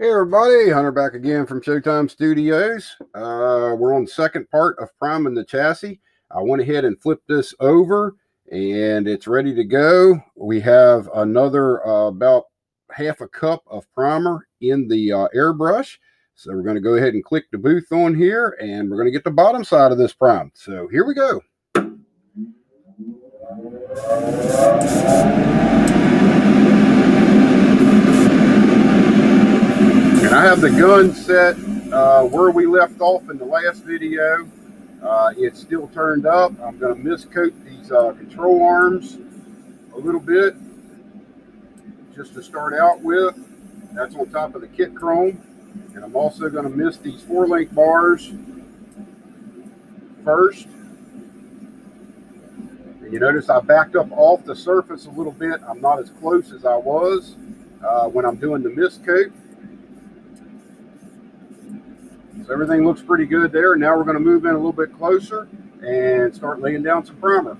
Hey everybody, Hunter back again from Showtime Studios. We're on the second part of priming the chassis. I went ahead and flipped this over and it's ready to go. We have another about half a cup of primer in the airbrush. So we're going to go ahead and click the booth on here and we're going to get the bottom side of this primed. So here we go. And I have the gun set where we left off in the last video. It's still turned up. I'm going to miscoat these control arms a little bit just to start out with. That's on top of the kit chrome. And I'm also going to mist these 4-link bars first. And you notice I backed up off the surface a little bit. I'm not as close as I was when I'm doing the mist coat. So everything looks pretty good there. Now we're going to move in a little bit closer and start laying down some primer.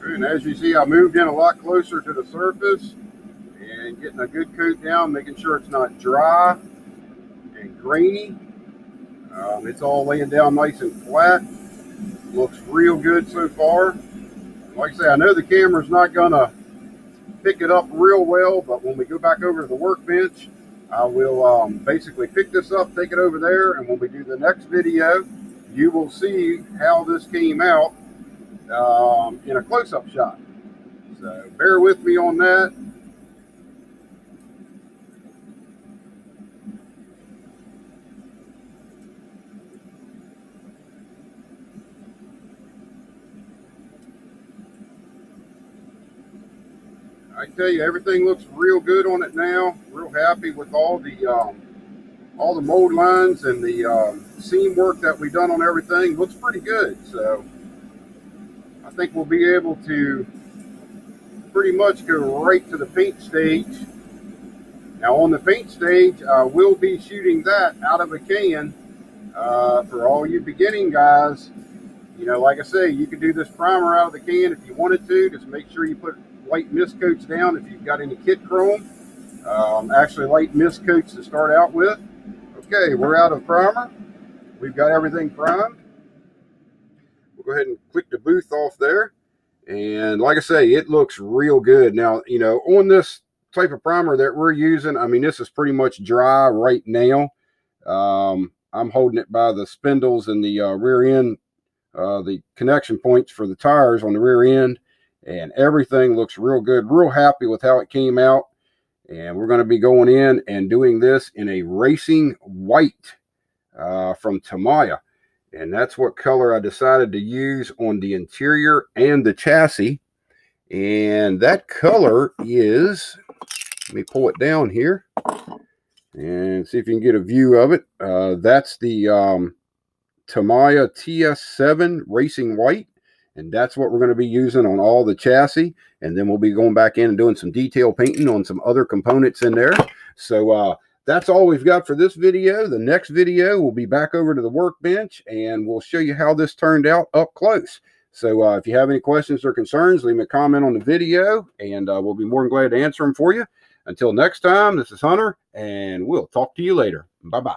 And as you see, I moved in a lot closer to the surface and getting a good coat down, making sure it's not dry and grainy. It's all laying down nice and flat. Looks real good so far. Like I say, I know the camera's not gonna pick it up real well, but when we go back over to the workbench, I will basically pick this up, take it over there, and when we do the next video, you will see how this came out in a close-up shot. So bear with me on that. I tell you, everything looks real good on it now. Real happy with all the mold lines and the seam work that we've done on everything. Looks pretty good. So I think we'll be able to pretty much go right to the paint stage. Now on the paint stage, I will be shooting that out of a can. For all you beginning guys, you know, like I say, you can do this primer out of the can if you wanted to. Just make sure you put light mist coats down if you've got any kit chrome. Actually light mist coats to start out with. Okay, we're out of primer. We've got everything primed. We'll go ahead and click the booth off there. And like I say, it looks real good. Now, you know, on this type of primer that we're using, I mean, this is pretty much dry right now. I'm holding it by the spindles and the rear end, the connection points for the tires on the rear end. And everything looks real good. Real happy with how it came out. And we're going to be going in and doing this in a racing white from Tamiya. And that's what color I decided to use on the interior and the chassis. And that color is, let me pull it down here and see if you can get a view of it. That's the Tamiya TS7 Racing White. And that's what we're going to be using on all the chassis. And then we'll be going back in and doing some detail painting on some other components in there. So that's all we've got for this video. The next video, we'll be back over to the workbench and we'll show you how this turned out up close. So if you have any questions or concerns, leave me a comment on the video and we'll be more than glad to answer them for you. Until next time, this is Hunter and we'll talk to you later. Bye-bye.